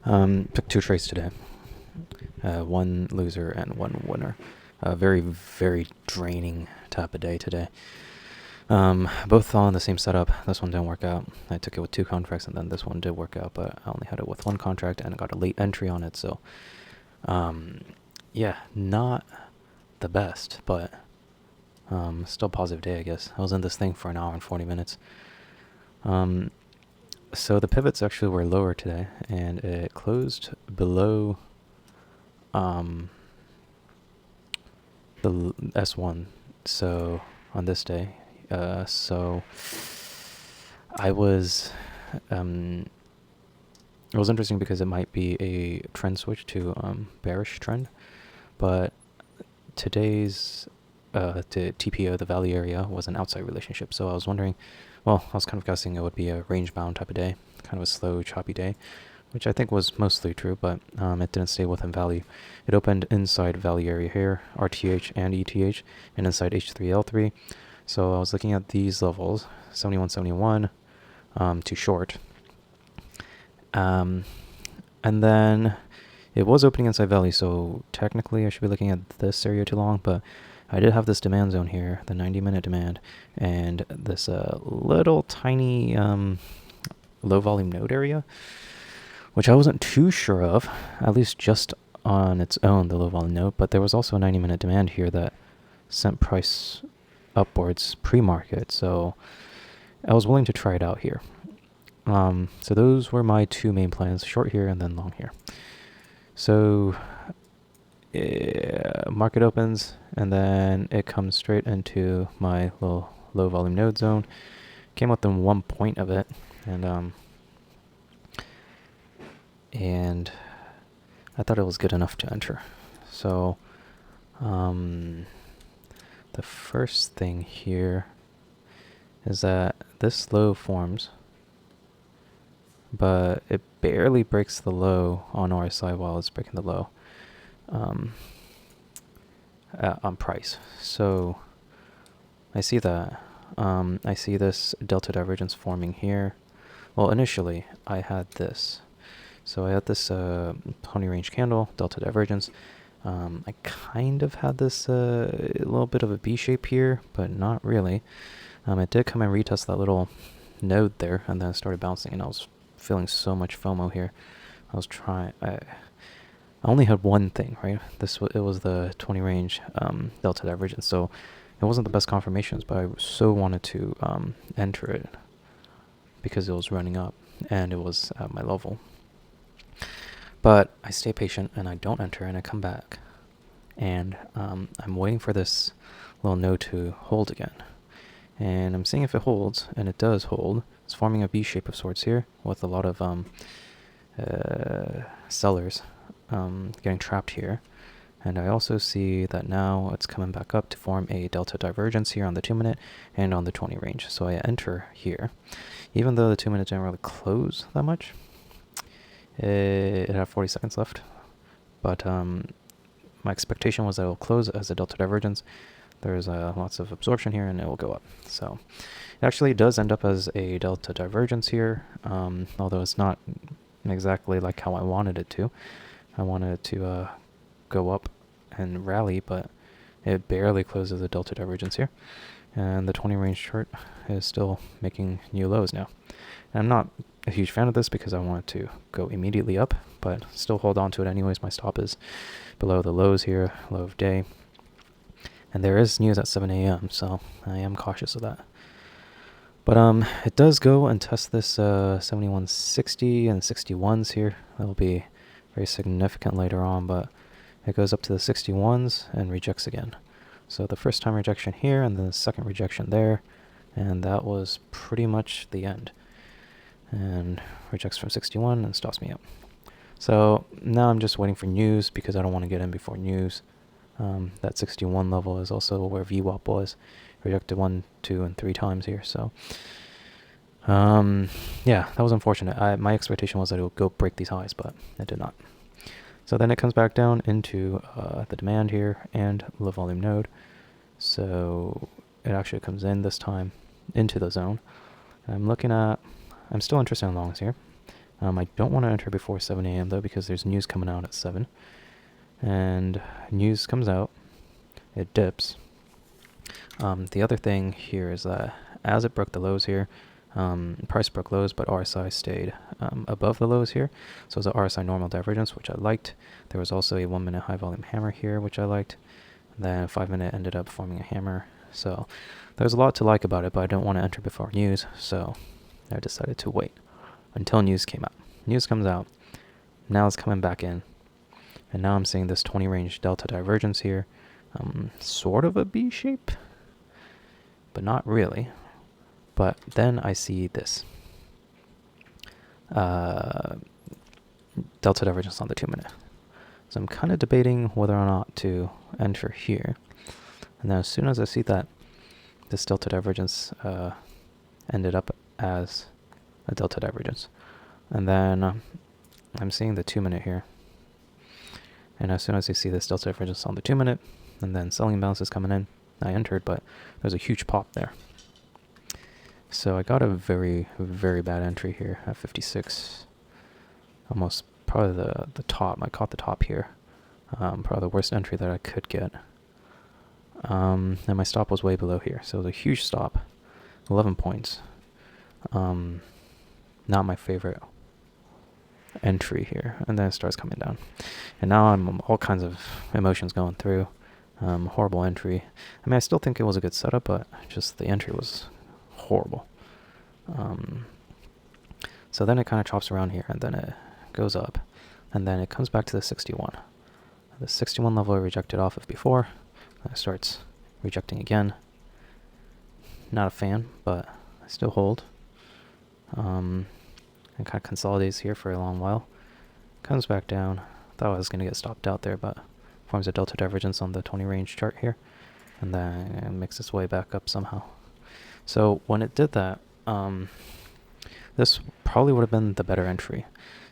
Picked two trades today. One loser and one winner. Very, very draining type of day today. Both on the same setup. This one didn't work out. I took it with two contracts, and then this one did work out, but I only had it with one contract, and I got a late entry on it, so... yeah, not the best, but still positive day, I guess. I was in this thing for an hour and 40 minutes. So the pivots actually were lower today, and it closed below the S1. So on this day, so I was it was interesting because it might be a trend switch to bearish trend, but today's the TPO, the value area, was an outside relationship. So I was wondering, well, I was kind of guessing it would be a range bound type of day, kind of a slow, choppy day, which I think was mostly true, but it didn't stay within value. It opened inside value area here, RTH and ETH, and inside H3L3. So I was looking at these levels, 71.71 to short. And then it was opening inside value, so technically I should be looking at this area too long, but I did have this demand zone here, the 90-minute demand, and this little tiny low volume node area, which I wasn't too sure of, at least just on its own, the low volume node, but there was also a 90-minute demand here that sent price upwards pre-market, so I was willing to try it out here. So those were my two main plans, short here and then long here. So market opens, and then it comes straight into my little low volume node zone. Came within 1 point of it, and I thought it was good enough to enter. So the first thing here is that this low forms, but it barely breaks the low on RSI while it's breaking the low on price. So I see that. I see this delta divergence forming here. Well, initially I had this. So I had this pony range candle, delta divergence. I kind of had this little bit of a B shape here, but not really. It did come and retest that little node there, and then it started bouncing, and I was feeling so much FOMO here. I was trying. I only had one thing, right? It was the 20 range delta divergence, so it wasn't the best confirmations, but I so wanted to enter it because it was running up and it was at my level. But I stay patient and I don't enter, and I come back, and I'm waiting for this little node to hold again. And I'm seeing if it holds, and it does hold. It's forming a V shape of sorts here with a lot of sellers getting trapped here. And I also see that now it's coming back up to form a delta divergence here on the 2-minute and on the 20 range. So I enter here. Even though the 2-minute didn't really close that much, it had 40 seconds left. But my expectation was that it will close as a delta divergence. There's lots of absorption here, and it will go up. So it actually does end up as a delta divergence here, although it's not exactly like how I wanted it to. I wanted it to go up and rally, but it barely closes a delta divergence here. And the 20 range chart is still making new lows now. And I'm not a huge fan of this because I want it to go immediately up, but still hold on to it anyways. My stop is below the lows here, low of day. And there is news at 7 a.m., so I am cautious of that. But it does go and test this 7160 and 61s here. That'll be very significant later on, but it goes up to the 61s and rejects again. So the first time rejection here, and then the second rejection there, and that was pretty much the end. And rejects from 61 and stops me up. So now I'm just waiting for news because I don't want to get in before news. That 61 level is also where VWAP was. Rejected 1, 2, and 3 times here. So, yeah, that was unfortunate. My expectation was that it would go break these highs, but it did not. So then it comes back down into the demand here and low volume node. So it actually comes in this time into the zone. I'm still interested in longs here. I don't want to enter before 7 a.m. though, because there's news coming out at 7. And news comes out, it dips. The other thing here is that as it broke the lows here, price broke lows, but RSI stayed above the lows here. So it was an RSI normal divergence, which I liked. There was also a 1 minute high volume hammer here, which I liked. Then 5 minute ended up forming a hammer. So there's a lot to like about it, but I don't want to enter before news. So I decided to wait until news came out. News comes out. Now it's coming back in. And now I'm seeing this 20 range delta divergence here. Sort of a B shape, but not really. But then I see this delta divergence on the 2 minute. So I'm kind of debating whether or not to enter here. And then as soon as I see that this delta divergence ended up as a delta divergence, and then I'm seeing the 2 minute here. And as soon as I see this delta divergence on the 2 minute, and then selling bounces coming in, I entered, but there's a huge pop there. So I got a very, very bad entry here at 56. Almost probably the top. I caught the top here. Probably the worst entry that I could get. And my stop was way below here. So it was a huge stop. 11 points. Not my favorite entry here. And then it starts coming down. And now I'm all kinds of emotions going through. Horrible entry. I mean, I still think it was a good setup, but just the entry was horrible. So then it kind of chops around here, and then it goes up, and then it comes back to the 61. The 61 level I rejected off of before. It starts rejecting again. Not a fan, but I still hold. And kind of consolidates here for a long while. Comes back down. Thought I was going to get stopped out there, but forms a delta divergence on the 20 range chart here, and then it makes its way back up somehow. So when it did that, this probably would have been the better entry.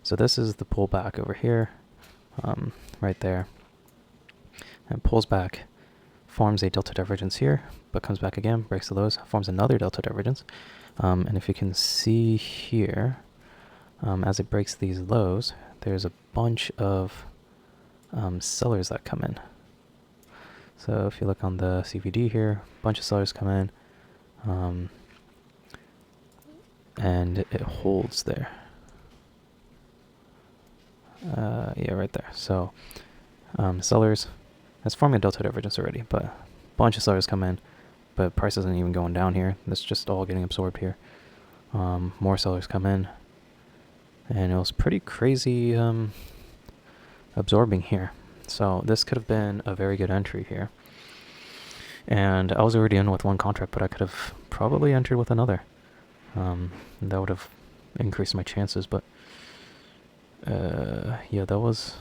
So this is the pullback over here, right there, and pulls back, forms a delta divergence here, but comes back again, breaks the lows, forms another delta divergence. And if you can see here, as it breaks these lows, there's a bunch of sellers that come in. So if you look on the CVD here, a bunch of sellers come in, and it holds there. Yeah, right there. So sellers, it's forming a delta divergence already, but a bunch of sellers come in, but price isn't even going down here. It's just all getting absorbed here. More sellers come in, and it was pretty crazy absorbing here. So this could have been a very good entry here. And I was already in with one contract, but I could have probably entered with another. That would have increased my chances, but yeah, that was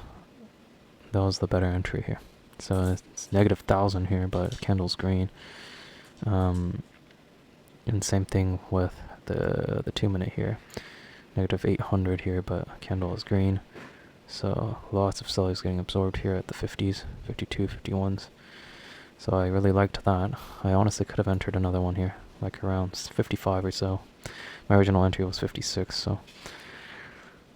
the better entry here. So it's negative 1,000 here, but candle's green. And same thing with the 2 minute here. Negative 800 here, but candle is green. So lots of sellers getting absorbed here at the 50s, 52, 51s. So I really liked that. I honestly could have entered another one here, like around 55 or so. My original entry was 56, so.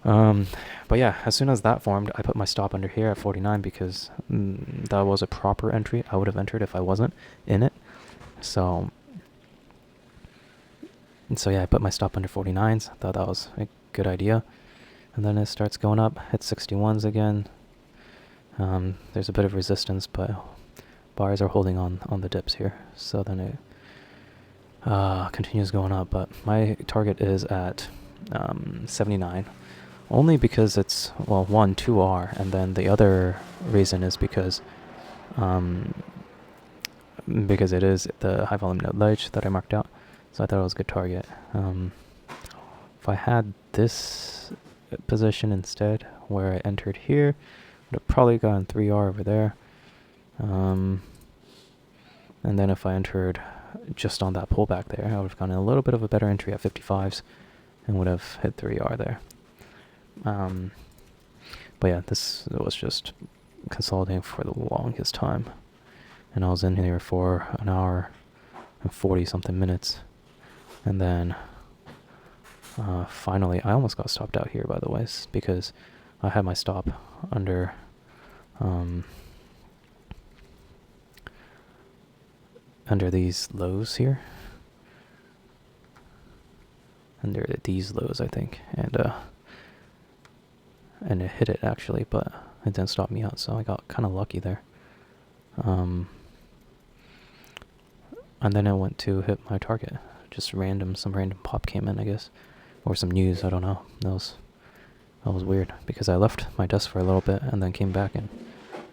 But yeah, as soon as that formed, I put my stop under here at 49 because that was a proper entry. I would have entered if I wasn't in it. So yeah, I put my stop under 49s. Thought that was a good idea. And then it starts going up, hits 61s again. There's a bit of resistance, but buyers are holding on the dips here. So then it continues going up, but my target is at 79. Only because it's, well, 1, 2R, and then the other reason is because it is the high volume node ledge that I marked out. So I thought it was a good target. If I had this position instead, where I entered here, would have probably gotten 3R over there. And then if I entered just on that pullback there, I would have gotten a little bit of a better entry at 55s and would have hit 3R there. But yeah, this was just consolidating for the longest time. And I was in here for an hour and 40 something minutes. And then Finally, I almost got stopped out here, by the way, because I had my stop under under these lows here. Under these lows, I think, and it hit it actually, but it didn't stop me out, so I got kind of lucky there. And then I went to hit my target. Just some random pop came in, I guess, or some news. I don't know. That was weird because I left my desk for a little bit and then came back and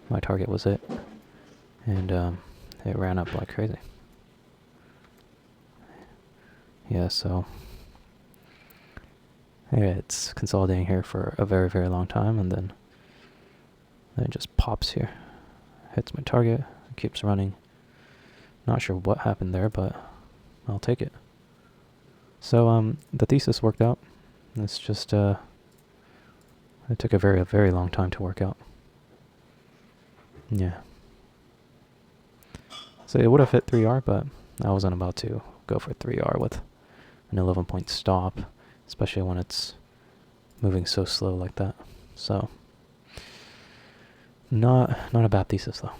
my target was it, and it ran up like crazy. Yeah, so yeah, it's consolidating here for a very, very long time, and then it just pops here, hits my target, keeps running. Not sure what happened there, but I'll take it. So the thesis worked out. It's just it took a very, very long time to work out. Yeah. So it would have hit 3R, but I wasn't about to go for 3R with an 11-point stop, especially when it's moving so slow like that. So not a bad thesis though.